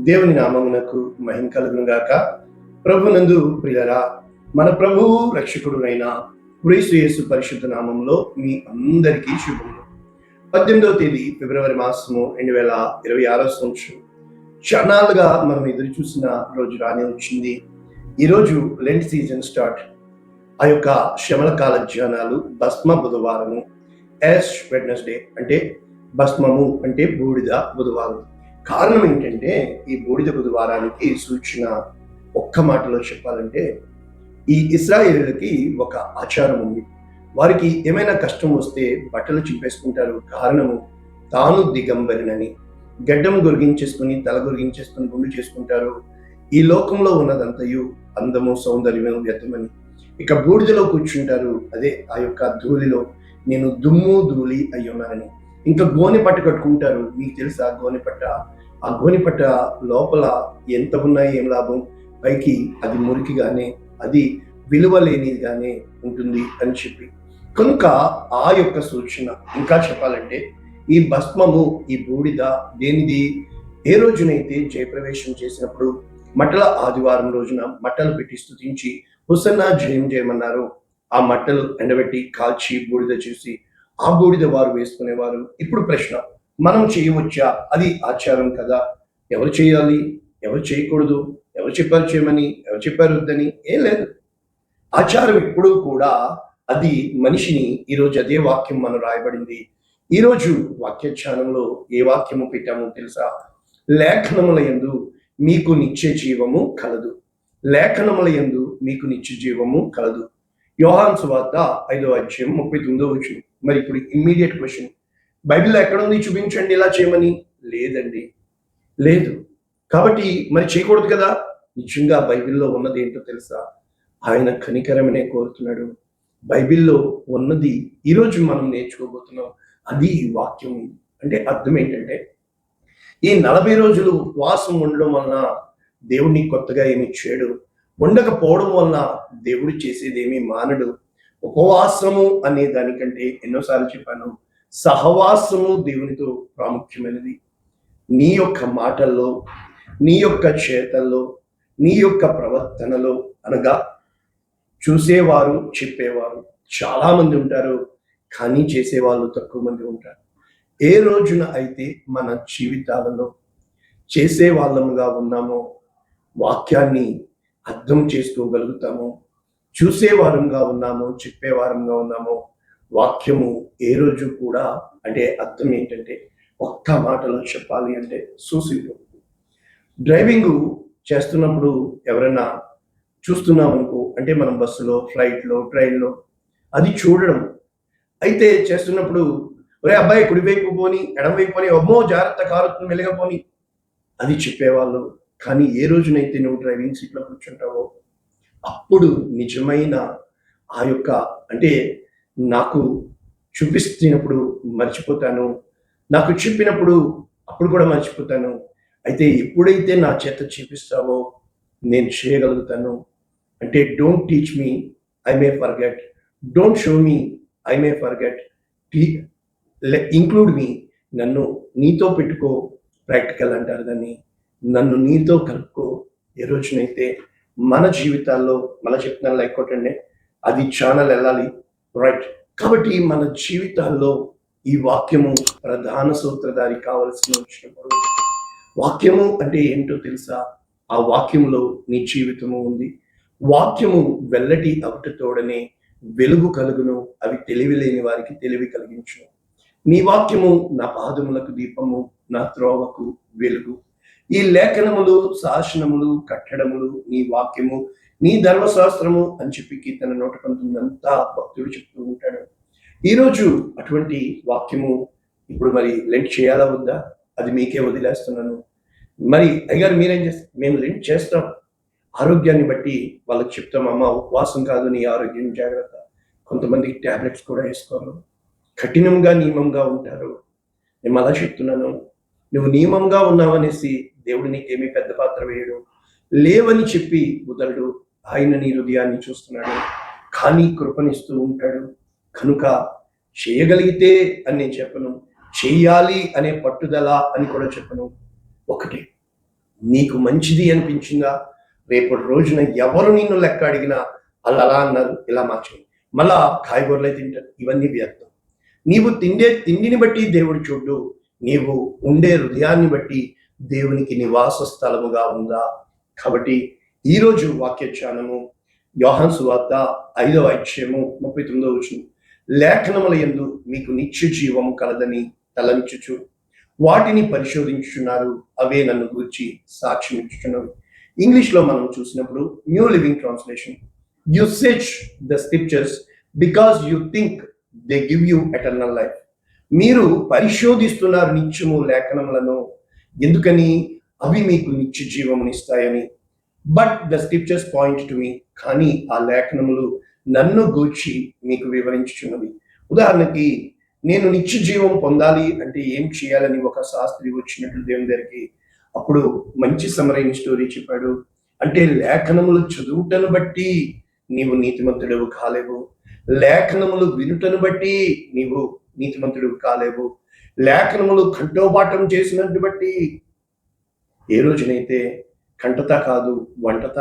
దేవుని నామమునకు మహిమ కలుగును గాక. ప్రభునందు ప్రియులరా, మన ప్రభువు రక్షకుడునైన క్రీస్తు యేసు పరిశుద్ధ నామంలో మీ అందరికీ శుభములు. 18వ తేదీ ఫిబ్రవరి మాసము 2026 సంవత్సరం. క్షణాలుగా మనం ఎదురు చూసిన రోజు రానే వచ్చింది. ఈరోజు లెంట్ సీజన్ స్టార్ట్. ఆ యొక్క శ్రమల కాల ధ్యానాలు భస్మ బుధవారము, యాష్ వెడ్నెస్డే అంటే భస్మము అంటే బూడిద బుధవారం. కారణం ఏంటంటే ఈ బూడిద బుధవారానికి సూచన ఒక్క మాటలో చెప్పాలంటే, ఈ ఇశ్రాయేలులకి ఒక ఆచారం ఉంది. వారికి ఏమైనా కష్టం వస్తే బట్టలు చింపేసుకుంటారు. కారణము తాను దిగంబరినని. గడ్డం గొరిగించేసుకుని తల గొరిగించేసుకుని గుండు చేసుకుంటారు. ఈ లోకంలో ఉన్నదంతయు అందము సౌందర్యము వ్యర్థమని. ఇక బూడిదలో కూర్చుంటారు. అదే ఆ యొక్క ధూళిలో నేను దుమ్ము ధూళి అయి ఉన్నానని. ఇంకా గోనె పట్ట కట్టుకుంటారు. మీకు తెలుసా గోనె పట్ట? ఆ గోనె పట్ట లోపల ఎంత ఉన్నాయి ఏం లాభం? పైకి అది మురికిగానే, అది విలువ లేనిదిగానే ఉంటుంది అని చెప్పి. కనుక ఆ యొక్క సూచన ఇంకా చెప్పాలంటే, ఈ భస్మము, ఈ బూడిద దేనిది? ఏ రోజునైతే జయప్రవేశం చేసినప్పుడు మట్టల ఆదివారం రోజున మట్టలు పెట్టి స్తుతించి హుసన్నా జయం చేయమన్నారు. ఆ మట్టలు ఎండబెట్టి కాల్చి బూడిద చేసి ఆ బూడిద వారు వేసుకునేవారు. ఇప్పుడు ప్రశ్న, మనం చేయవచ్చా? అది ఆచారం కదా. ఎవరు చేయాలి, ఎవరు చేయకూడదు, ఎవరు చెప్పారు చేయమని, ఎవరు చెప్పారు వద్దని ఏం లేదు. ఆచారం ఎప్పుడూ కూడా అది మనిషిని, ఈరోజు అదే వాక్యం మనం రాయబడింది. ఈరోజు వాక్యధ్యానంలో ఏ వాక్యము పెట్టామో తెలుసా? లేఖనముల యందు మీకు నిత్య జీవము కలదు. లేఖనముల యందు మీకు నిత్య జీవము కలదు. యోహాను సువార్త 5వ అధ్యాయం 39వ వచనం. మరి ఇప్పుడు ఇమ్మీడియట్ క్వశ్చన్, బైబిల్లో ఎక్కడుంది చూపించండి ఇలా చేయమని? లేదండి, లేదు. కాబట్టి మరి చేయకూడదు కదా. నిజంగా బైబిల్లో ఉన్నది ఏంటో తెలుసా? ఆయన కనికరమనే కోరుతున్నాడు. బైబిల్లో ఉన్నది ఈరోజు మనం నేర్చుకోబోతున్నాం. అది వాక్యం. అంటే అర్థం ఏంటంటే, ఈ 40 రోజులు ఉపవాసం ఉండడం వలన దేవుడిని కొత్తగా ఏమి చేయడు. ఉండకపోవడం వలన దేవుడు చేసేదేమీ మానడు. ఉపవాసము అనే దానికంటే ఎన్నోసార్లు చెప్పాను, సహవాసము దేవునితో ప్రాముఖ్యమైనది. నీ యొక్క మాటల్లో, నీ యొక్క చేతల్లో, నీ యొక్క ప్రవర్తనలో, అనగా చూసేవారు చెప్పేవారు చాలా మంది ఉంటారు, కానీ చేసేవాళ్ళు తక్కువ మంది ఉంటారు. ఏ రోజున అయితే మన జీవితాలలో చేసే వాళ్ళముగా ఉన్నామో, వాక్యాన్ని అర్థం చేసుకోగలుగుతామో, చూసేవారంగా ఉన్నామో, చెప్పేవారంగా ఉన్నామో, వాక్యము ఏ రోజు కూడా, అంటే అర్థం ఏంటంటే ఒక్క మాటలో చెప్పాలి అంటే సింపుల్. డ్రైవింగ్ చేస్తున్నప్పుడు ఎవరైనా చూస్తున్నాం అనుకో, అంటే మనం బస్సులో, ఫ్లైట్లో, ట్రైన్లో అది చూడడం. అయితే చేస్తున్నప్పుడు, ఒరే అబ్బాయి కుడివైపు పోని, ఎడమవైపు పోని, అమ్మో జాగ్రత్త కారు మెల్లగా పోని, అది చెప్పేవాళ్ళు. కానీ ఏ రోజునైతే నువ్వు డ్రైవింగ్ సీట్లో కూర్చుంటావో అప్పుడు నిజమైన ఆ యొక్క, అంటే నాకు చూపిస్తున్నప్పుడు మర్చిపోతాను, నాకు చెప్పినప్పుడు అప్పుడు కూడా మర్చిపోతాను. అయితే ఎప్పుడైతే నా చేత చూపిస్తావో నేను చేయగలుగుతాను. అంటే don't teach me, I may forget. Don't show me, I may forget. Include me, నన్ను నీతో పెట్టుకో, ప్రాక్టికల్ అంటారు దాన్ని. నన్ను నీతో కలుపుకో. ఏ రోజునైతే మన జీవితాల్లో, మన చెప్తున్నాను లైక్ కొట్టండి, అది ఛానల్ వెళ్ళాలి, రైట్. కాబట్టి మన జీవితాల్లో ఈ వాక్యము ప్రధాన సూత్రధారి కావలసి వచ్చినప్పుడు, వాక్యము అంటే ఏంటో తెలుసా? ఆ వాక్యములో నీ జీవితము ఉంది. వాక్యము వెల్లటి అవుటతోడనే వెలుగు కలుగును, అవి తెలివి లేని వారికి తెలివి కలిగించును. నీ వాక్యము నా పాదములకు దీపము, నా త్రోవకు వెలుగు. ఈ లేఖనములు, శాసనములు, కట్టడములు నీ వాక్యము, నీ ధర్మశాస్త్రము అని చెప్పి కీర్తన 119 భక్తుడు చెప్తూ ఉంటాడు. ఈరోజు అటువంటి వాక్యము ఇప్పుడు మరి లెంట్ చేయాలా వద్దా? అది మీకే వదిలేస్తున్నాను. మరి అయ్యగారు మీరేం చేస్తారు? మేము లెంట్ చేస్తాం. ఆరోగ్యాన్ని బట్టి వాళ్ళకి చెప్తాం, అమ్మ ఉపవాసం కాదు, నీ ఆరోగ్యం జాగ్రత్త. కొంతమందికి టాబ్లెట్స్ కూడా వేసుకోరు, కఠినంగా నియమంగా ఉంటారు. నేను అలా చెప్తున్నాను, నువ్వు నియమంగా ఉన్నావనేసి దేవుడు నీకేమీ పెద్ద పాత్ర వేయడు. లేవని చెప్పి వదలడు. ఆయన నీ హృదయాన్ని చూస్తున్నాడు, కానీ కృపనిస్తూ ఉంటాడు. కనుక చేయగలిగితే అని నేను చెప్పను, చెయ్యాలి అనే పట్టుదల అని కూడా చెప్పను. ఒకటి, నీకు మంచిది అనిపించిందా? రేపటి రోజున ఎవరు నిన్ను లెక్క అడిగినా వాళ్ళు అలా అన్నారు, ఇలా మార్చండి, మళ్ళా కాయగూరలే తింటారు. ఇవన్నీ వ్యర్థం. నీవు తిండిని బట్టి దేవుడు చూడు, నీవు ఉండే హృదయాన్ని బట్టి దేవునికి నివాస స్థలముగా ఉందా? కాబట్టి ఈరోజు వాక్య ధ్యానము యోహాను సువార్త 5వ అధ్యాయము 39వ వచనం. లేఖనముల యందు మీకు నిత్య జీవము కలదని తలంచుచు వాటిని పరిశోధించుచున్నారు, అవే నన్ను గురించి సాక్ష్యం ఇచ్చుచున్నవి. ఇంగ్లీష్లో మనం చూసినప్పుడు new living translation, you search the scriptures because you think they give you eternal life. మీరు పరిశోధిస్తున్నారు నిత్యము లేఖనములను, ఎందుకని? అవి మీకు నిత్య జీవమునిస్తాయని. But the scriptures point to me, కానీ ఆ లేఖనములు నన్ను గూర్చి మీకు వివరించుచున్నవి. ఉదాహరణకి, నేను నిత్య జీవం పొందాలి అంటే ఏం చేయాలని ఒక శాస్త్రి వచ్చినట్లు దేవుని దగ్గరికి, అప్పుడు మంచి సమరైన స్టోరీ చెప్పాడు. అంటే లేఖనములు చదువుటను బట్టి నీవు నీతిమంతుడవు కాలేవు, లేఖనములు వినుటను బట్టి నీవు నీతిమంతుడు కాలేవు, లేఖనములు కంఠోపాఠం చేసినట్టు బట్టి. ఏ రోజునైతే కంటత కాదు వంటత,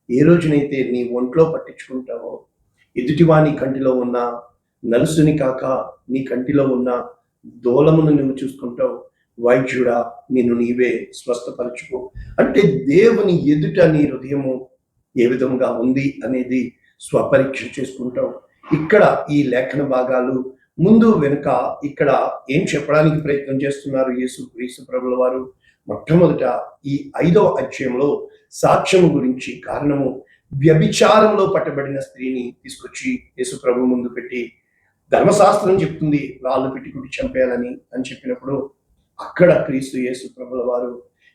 ఏ రోజునైతే నీ ఒంట్లో పట్టించుకుంటావో, ఎదుటివాని కంటిలో ఉన్న నలుసుని కాక నీ కంటిలో ఉన్న దూలమును నువ్వు చూసుకుంటావు, వైద్యుడా నిన్ను నీవే స్వస్థపరచుకో. అంటే దేవుని ఎదుట నీ హృదయము ఏ విధంగా ఉంది అనేది స్వపరీక్ష చేసుకుంటావు. ఇక్కడ ఈ లేఖన భాగాలు ముందు వెనుక ఇక్కడ ఏం చెప్పడానికి ప్రయత్నం చేస్తున్నారు యేసు ప్రభుల వారు? మొట్టమొదట ఈ 5వ అధ్యాయంలో సాక్ష్యము గురించి, కారణము వ్యభిచారంలో పట్టబడిన స్త్రీని తీసుకొచ్చి యేసు ప్రభు ముందు పెట్టి, ధర్మశాస్త్రం చెప్తుంది రాళ్ళు పెట్టి కుట్టి చంపేయాలని అని చెప్పినప్పుడు, అక్కడ క్రీస్తు యేసు ప్రభుల వారు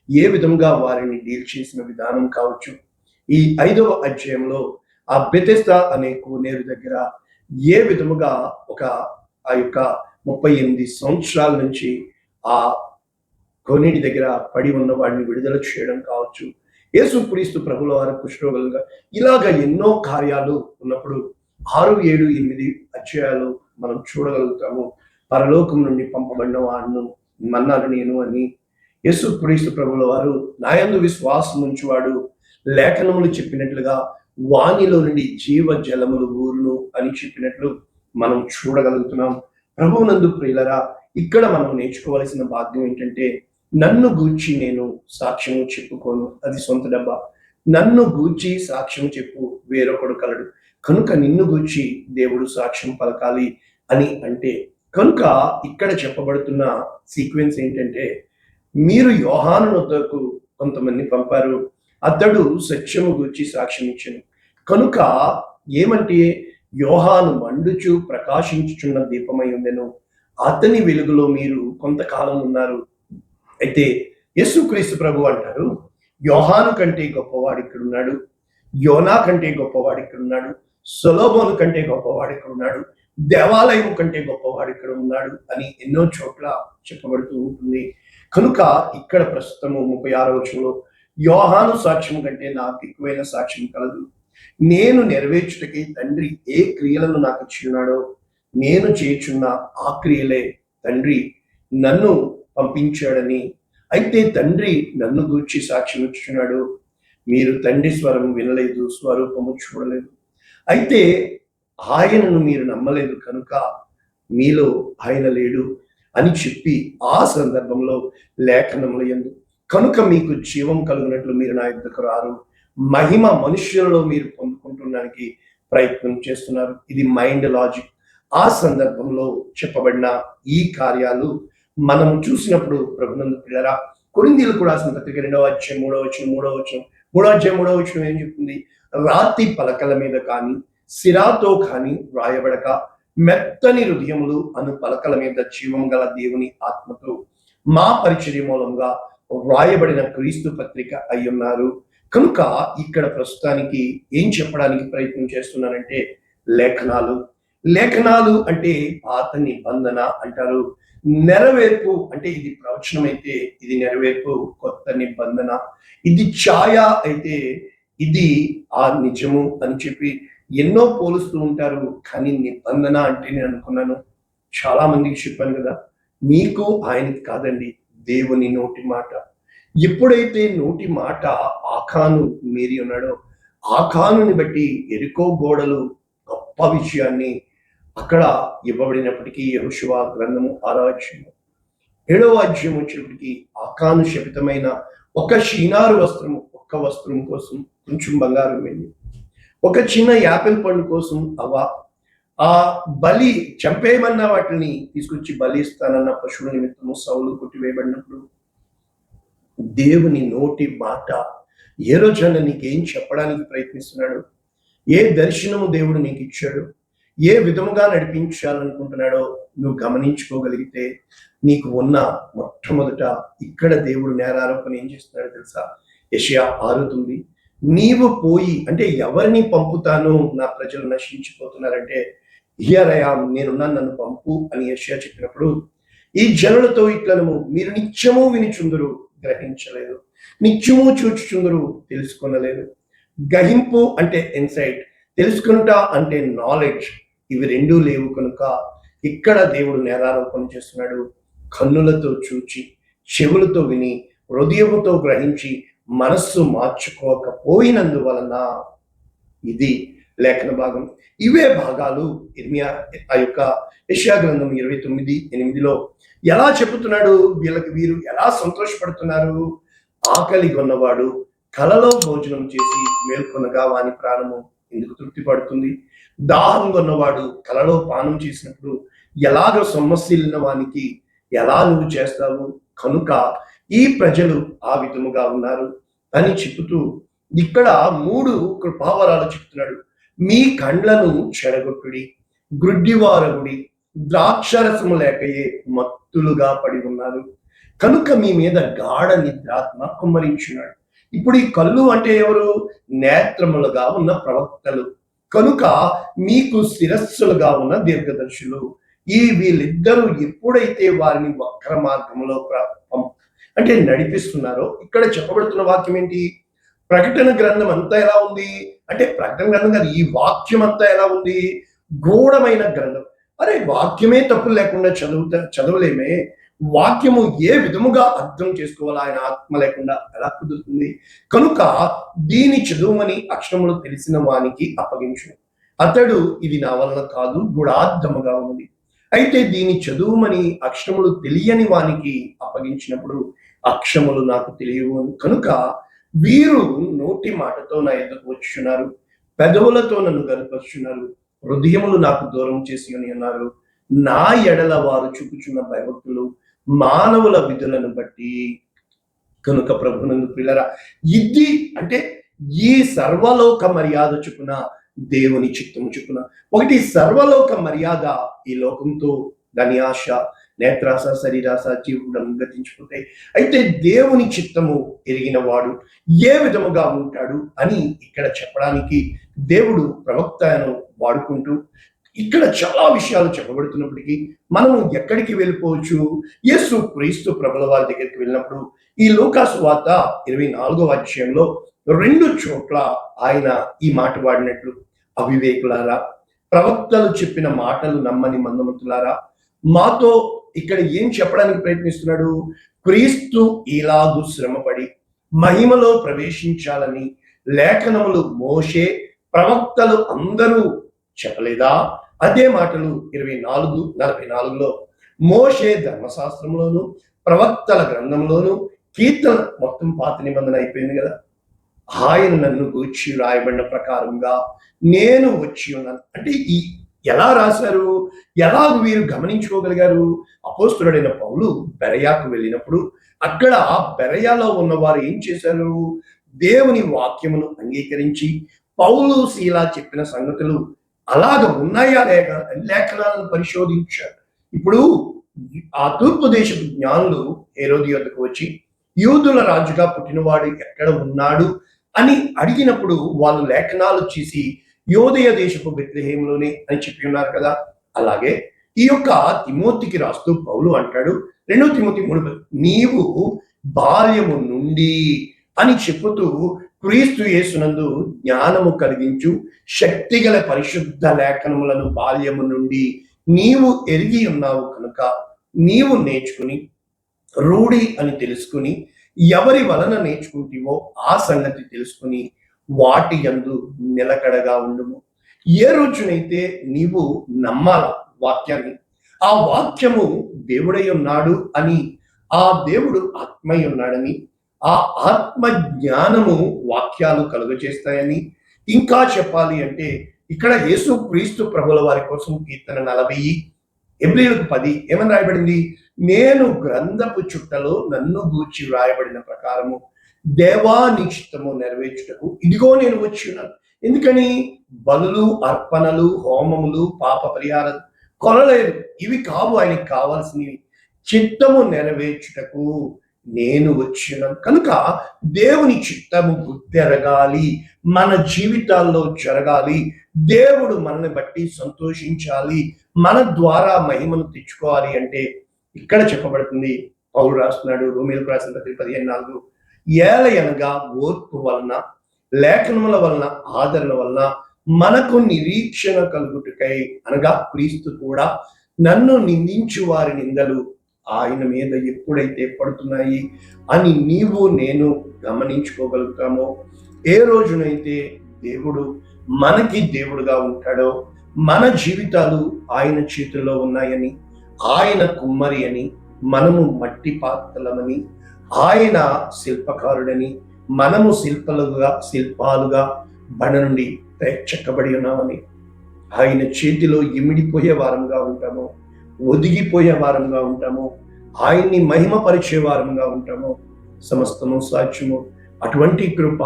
ఏ విధంగా వారిని డీల్ చేసిన విధానం కావచ్చు. ఈ 5వ అధ్యాయంలో ఆ బెతెస్దా అనే కోనేరు దగ్గర ఏ విధముగా ఆ యొక్క 38 సంవత్సరాల నుంచి ఆ కోనేటి దగ్గర పడి ఉన్న వాడిని విడుదల చేయడం కావచ్చు, యేసు క్రీస్తు ప్రభుల వారు కుష్ఠరోగులుగా, ఇలాగ ఎన్నో కార్యాలు ఉన్నప్పుడు 6, 7, 8 అధ్యాయాలు మనం చూడగలుగుతాము. పరలోకం నుండి పంపబడిన వాడును మన్నాను నేను అని యేసు క్రీస్తు ప్రభుల వారు, నాయందు విశ్వాసం ఉంచువాడు లేఖనములు చెప్పినట్లుగా వానిలో నుండి జీవ జలములు ఊరును అని చెప్పినట్లు మనం చూడగలుగుతున్నాం. ప్రభువునందు ప్రియులరా, ఇక్కడ మనం నేర్చుకోవలసిన భాగ్యం ఏంటంటే, నన్ను గూర్చి నేను సాక్ష్యము చెప్పుకోను, అది సొంత డబ్బా. నన్ను గూర్చి సాక్ష్యం చెప్పు వేరొకడు కలడు, కనుక నిన్ను గూర్చి దేవుడు సాక్ష్యం పలకాలి అని అంటే, కనుక ఇక్కడ చెప్పబడుతున్న సీక్వెన్స్ ఏంటంటే, మీరు యోహాను వద్దకు కొంతమంది పంపారు, అతడు సత్యము గూర్చి సాక్ష్యం ఇచ్చాను. కనుక ఏమంటే, యోహాను మండుచు ప్రకాశించుచున్న దీపమై ఉండెను, అతని వెలుగులో మీరు కొంతకాలం ఉన్నారు. అయితే యేసుక్రీస్తు ప్రభు అంటారు, యోహాను కంటే గొప్పవాడు ఇక్కడున్నాడు, యోనా కంటే గొప్పవాడు ఇక్కడున్నాడు, సొలొమోను కంటే గొప్పవాడు ఇక్కడ ఉన్నాడు, దేవాలయం కంటే గొప్పవాడు ఇక్కడ ఉన్నాడు అని ఎన్నో చోట్ల చెప్పబడుతూ ఉంటుంది. కనుక ఇక్కడ ప్రస్తుతము 36వ వచనంలో, యోహాను సాక్ష్యం కంటే నాకు ఎక్కువైన సాక్ష్యం కలదు, నేను నెరవేర్చుటకి తండ్రి ఏ క్రియలను నాకు ఇచ్చినాడో నేను చేయుచున్న ఆ క్రియలే తండ్రి నన్ను పంపించాడని. అయితే తండ్రి నన్ను గూర్చి సాక్ష్యం ఇచ్చుచున్నాడు, మీరు తండ్రి స్వరం వినలేదు, స్వరూపము చూడలేదు, అయితే ఆయనను మీరు నమ్మలేదు కనుక మీలో ఆయన లేడు అని చెప్పి ఆ సందర్భంలో లేఖనముల యందు, కనుక మీకు జీవం కలుగునట్లు మీరు నా యొద్దకు రారు, మహిమ మనుష్యులలో మీరు పొందుకుంటున్నానికి ప్రయత్నం చేస్తున్నారు. ఇది మైండ్ లాజిక్. ఆ సందర్భంలో చెప్పబడిన ఈ కార్యాలు మనం చూసినప్పుడు ప్రభునందు పిల్లరా, కొరింథీయులకు రాసిన పత్రిక 2వ అధ్యాయం 3వ వచనం ఏం చెప్తుంది? రాతి పలకల మీద కానీ సిరాతో కానీ వ్రాయబడక మెత్తని హృదయములు అను పలకల మీద జీవం గల దేవుని ఆత్మతో మా పరిచర్య మూలంగా వ్రాయబడిన క్రీస్తు పత్రిక అయ్యున్నారు. కనుక ఇక్కడ ప్రస్తుతానికి ఏం చెప్పడానికి ప్రయత్నం చేస్తున్నానంటే, లేఖనాలు అంటే పాత నిబంధన అంటారు, నెరవేర్పు అంటే ఇది ప్రవచనం అయితే ఇది నెరవేర్పు, కొత్త నిబంధన. ఇది ఛాయ అయితే ఇది ఆ నిజము అని చెప్పి ఎన్నో పోలుస్తూ ఉంటారు. కానీ నిబంధన అంటే నేను అనుకున్నాను, చాలా మందికి చెప్పాను కదా, నీకు ఆయనకి కాదండి, దేవుని నోటి మాట. ఎప్పుడైతే నోటి మాట ఆకాను మీరి ఉన్నాడో, ఆకానుని బట్టి ఎరికో గోడలు గొప్ప విషయాన్ని అక్కడ ఇవ్వబడినప్పటికీ యెహోషువ గ్రంథము 6వ అధ్యాయము 7వ అధ్యాయం వచ్చేప్పటికి ఆకాను శపితమైన ఒక షీనారు వస్త్రము, ఒక్క వస్త్రం కోసం కొంచెం బంగారం వెళ్ళి, ఒక చిన్న యాపిల్ పండు కోసం ఆ బలి చంపేయమన్న వాటిని తీసుకొచ్చి బలి ఇస్తానన్న పశువుల నిమిత్తము సౌలు కొట్టివేయబడినప్పుడు దేవుని నోటి మాట ఏ రోజైనా నీకేం చెప్పడానికి ప్రయత్నిస్తున్నాడు, ఏ దర్శనము దేవుడు నీకు ఇచ్చాడు, ఏ విధముగా నడిపించాలనుకుంటున్నాడో నువ్వు గమనించుకోగలిగితే నీకు ఉన్న మొట్టమొదట ఇక్కడ దేవుడు నేరారోపణ ఏం చేస్తున్నాడో తెలుసా? యెషయా 6:9 నీవు పోయి, అంటే ఎవరిని పంపుతాను, నా ప్రజలు నశించిపోతున్నారంటే హియర్ ఐ యామ్, నేనున్నాను, నన్ను పంపు అని యెషయా చెప్పినప్పుడు ఈ జనులతో ఇట్లను మీరు నిత్యము వినిచుందురు గ్రహించలేదు, నిత్యము చూచుచుందురు తెలుసుకొనలేదు. గ్రహింపు అంటే ఇన్సైట్, తెలుసుకునుట అంటే నాలెడ్జ్, ఇవి రెండూ లేవు కనుక ఇక్కడ దేవుడు నేరారోపణ చేస్తున్నాడు. కన్నులతో చూచి, చెవులతో విని, హృదయముతో గ్రహించి మనస్సు మార్చుకోకపోయినందువలన. ఇది లేఖన భాగం. ఇవే భాగాలు ఇర్మియా ఆ యొక్క యెషయా గ్రంథం 29:8లో ఎలా చెబుతున్నాడు, వీరు ఎలా సంతోషపడుతున్నారు. ఆకలి కొన్నవాడు కలలో భోజనం చేసి మేల్కొనగా వాని ప్రాణము ఎందుకు తృప్తి పడుతుంది? దాహం కొన్నవాడు కలలో పానం చేసినప్పుడు ఎలాగ సొమ్మసిల్లిన వానికి ఎలా నువ్వు చేస్తావు? కనుక ఈ ప్రజలు ఆ విధముగా ఉన్నారు అని చెబుతూ ఇక్కడ 3 కృపావరాలు చెప్తున్నాడు. మీ కండ్లను చెడగొట్టుడి, గ్రుడ్డివారగుడి, ద్రాక్షరసము లేకయే మత్తులుగా పడి ఉన్నారు కనుక మీ మీద గాఢ నిద్రాత్మ కుమ్మరించున్నాడు. ఇప్పుడు ఈ కళ్ళు అంటే ఎవరు? నేత్రములుగా ఉన్న ప్రవక్తలు కనుక మీకు శిరస్సులుగా ఉన్న దీర్ఘదర్శులు. వీళ్ళిద్దరూ ఎప్పుడైతే వారిని వక్ర మార్గంలో అంటే నడిపిస్తున్నారో, ఇక్కడ చెప్పబడుతున్న వాక్యం ఏంటి? ప్రకటన గ్రంథం అంతా ఎలా ఉంది అంటే, ప్రకటన గ్రంథం కాదు, ఈ వాక్యం అంతా ఎలా ఉంది? గూఢమైన గ్రంథం. అరే వాక్యమే తప్పులు లేకుండా చదవలేమే, వాక్యము ఏ విధముగా అర్థం చేసుకోవాలా ఆయన ఆత్మ లేకుండా ఎలా కుదురుతుంది? కనుక దీని చదువుమని అక్షరములు తెలిసిన వానికి అప్పగించు, అతడు ఇది నా వలన కాదు గుడార్థముగా ఉంది. అయితే దీని చదువుమని అక్షరములు తెలియని వానికి అప్పగించినప్పుడు అక్షరములు నాకు తెలియవు కనుక వీరు నోటి మాటతో నా ఎదుకు వచ్చున్నారు, పెదవులతో నన్ను గర్పరుచున్నారు, హృదయములు నాకు దూరం చేసి ఉన్నారు. నా ఎడల వారు చూపుచున్న భయభక్తులు మానవుల విధులను బట్టి. కనుక ప్రభునందు ప్రియులారా, ఇది అంటే ఈ సర్వలోక మర్యాద చొప్పున దేవుని చిత్తము చొప్పున. ఒకటి సర్వలోక మర్యాద, ఈ లోకంతో దాని ఆశ, నేత్రాశ, శరీరాశ, జీవుడం గతించిపోతాయి. అయితే దేవుని చిత్తము ఎరిగిన వాడు ఏ విధముగా ఉంటాడు అని ఇక్కడ చెప్పడానికి దేవుడు ప్రవక్తను వాడుకుంటూ ఇక్కడ చాలా విషయాలు చెప్పబడుతున్నప్పటికీ మనము ఎక్కడికి వెళ్ళిపోవచ్చు? యేసు క్రీస్తు ప్రభుల వారి దగ్గరికి వెళ్ళినప్పుడు ఈ లూకాసు వార్త 24వ అధ్యాయంలో 2 చోట్ల ఆయన ఈ మాట వాడినట్లు, అవివేకులారా, ప్రవక్తలు చెప్పిన మాటలు నమ్మని మందమతులారా. మాతో ఇక్కడ ఏం చెప్పడానికి ప్రయత్నిస్తున్నాడు? క్రీస్తు ఇలాగు శ్రమపడి మహిమలో ప్రవేశించాలని లేఖనములు, మోషే, ప్రవక్తలు అందరూ చెప్పలేదా? అదే మాటలు 24:44లో మోషే ధర్మశాస్త్రంలోను ప్రవక్తల గ్రంథంలోను కీర్తన, మొత్తం పాత నిబంధన అయిపోయింది కదా, ఆయన నన్ను గూర్చి రాయబడిన ప్రకారంగా నేను వచ్చి ఉన్నాను అంటే ఎలా రాశారు? ఎలా వీరు గమనించుకోగలిగారు? అపోస్తులుడైన పౌలు బెరయాకు వెళ్ళినప్పుడు అక్కడ బెరయాలో ఉన్నవారు ఏం చేశారు? దేవుని వాక్యమును అంగీకరించి పౌలు, శీలా చెప్పిన సంగతులు అలాగ ఉన్నాయా లేక లేఖనాలను పరిశోధించారు. ఇప్పుడు ఆ తూర్పు దేశపు జ్ఞానులు హేరోదు వద్దకు వచ్చి యూదుల రాజుగా పుట్టినవాడు ఎక్కడ ఉన్నాడు అని అడిగినప్పుడు వాళ్ళు లేఖనాలు చేసి యోదయ దేశపు బెత్లెహేములోనే అని చెప్పి ఉన్నారు కదా. అలాగే ఈ యొక్క తిమోతికి రాస్తూ పౌలు అంటాడు 2 తిమోతి 3, నీవు బాల్యము నుండి అని చెప్పుతూ క్రీస్తు యేసునందు జ్ఞానము కలిగించు శక్తిగల పరిశుద్ధ లేఖనములను బాల్యము నుండి నీవు ఎరిగి ఉన్నావు కనుక నీవు నేర్చుకుని రూఢి అని తెలుసుకుని ఎవరి వలన నేర్చుకుంటేవో ఆ సంగతి తెలుసుకుని వాటి యందు నిలకడగా ఉండుము. ఏ రోజునైతే నీవు నమ్మాల వాక్యాన్ని, ఆ వాక్యము దేవుడై ఉన్నాడు అని, ఆ దేవుడు ఆత్మై ఉన్నాడని, ఆ ఆత్మ జ్ఞానము వాక్యాలు కలుగజేస్తాయని, ఇంకా చెప్పాలి అంటే ఇక్కడ యేసు క్రీస్తు ప్రభుల వారి కోసం కీర్తన 40 హెబ్రీయులకు 10 ఏమని రాయబడింది? నేను గ్రంథపు చుట్టలో నన్ను గూర్చి వ్రాయబడిన ప్రకారము దేవా నీ చిత్తము నెరవేర్చుటకు ఇదిగో నేను వచ్చి ఉన్నాను. ఎందుకని? బలులు, అర్పణలు, హోమములు, పాప పరిహారం కొనలేదు. ఇవి కావు ఆయనకి కావాల్సినవి. చిత్తము నెరవేర్చుటకు నేను వచ్చినాను. కనుక దేవుని చిత్తము గుర్తెరగాలి, మన జీవితాల్లో జరగాలి, దేవుడు మనల్ని బట్టి సంతోషించాలి, మన ద్వారా మహిమను తెచ్చుకోవాలి అంటే ఇక్కడ చెప్పబడుతుంది. పౌలు రాస్తున్నాడు రోమీయులకు రాసిన పత్రిక 15:4, ఏలయనగా ఓర్పు వలన, లేఖనముల వలన, ఆదరణ వలన మనకు నిరీక్షణ కలుగుటకై, అనగా క్రీస్తు కూడా నన్ను నిందించు వారి నిందలు ఆయన మీద ఎప్పుడైతే పడుతున్నాయి అని నీవు నేను గమనించుకోగలుగుతామో, ఏ రోజునైతే దేవుడు మనకి దేవుడుగా ఉంటాడో, మన జీవితాలు ఆయన చేతుల్లో ఉన్నాయని, ఆయన కుమ్మరి అని, మనము మట్టి పాత్రలమని, ఆయన శిల్పకారుడని, మనము శిల్పాలుగా బండ నుండి చెక్కబడి ఉన్నామని, ఆయన చేతిలో ఇమిడిపోయే వారంగా ఉంటాము, ఒదిగిపోయే వారంగా ఉంటాము, ఆయన్ని మహిమపరిచే వారంగా ఉంటాము. సమస్తము సాధ్యము. అటువంటి కృప,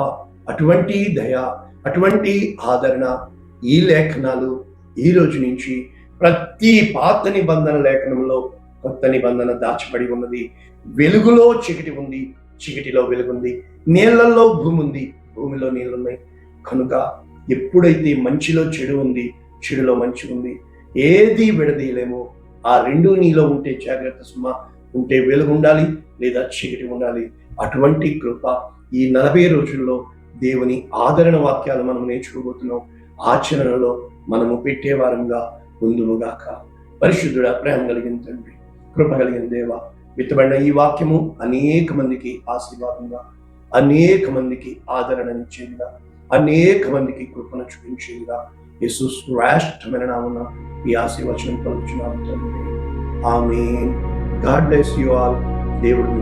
అటువంటి దయ, అటువంటి ఆదరణ ఈ లేఖనాలు ఈ రోజు నుంచి ప్రతి పాత నిబంధన లేఖనంలో కొత్త నిబంధన దాచబడి ఉన్నది. వెలుగులో చీకటి ఉంది, చీకటిలో వెలుగుంది. నీళ్లలో భూమి ఉంది, భూమిలో నీళ్ళున్నాయి. కనుక ఎప్పుడైతే మంచిలో చెడు ఉంది, చెడులో మంచి ఉంది, ఏది విడదీయలేమో. ఆ రెండు నీలో ఉంటే జాగ్రత్త సుమా. ఉంటే వెలుగు ఉండాలి, లేదా చీకటి ఉండాలి. అటువంటి కృప ఈ 40 రోజుల్లో దేవుని ఆదరణ వాక్యాలు మనం నేర్చుకోబోతున్నాం. ఆచరణలో మనము పెట్టేవారంగా ఉందుముగాక. పరిశుద్ధుడ, ప్రేమ కలిగిన తండ్రి, కృప కలిగిన దేవ, విత్తబడిన ఈ వాక్యము అనేక మందికి ఆశీర్వాదంగా, అనేక మందికి ఆదరణనిచ్చేదిగా, అనేక మందికి కృపను చూపించేదిగా యేసు శ్రేష్టమైన నామమున ఈ ఆశీర్వచనం పలుకుచున్నాము తండ్రి. ఆమేన్. God bless you all. దేవుడు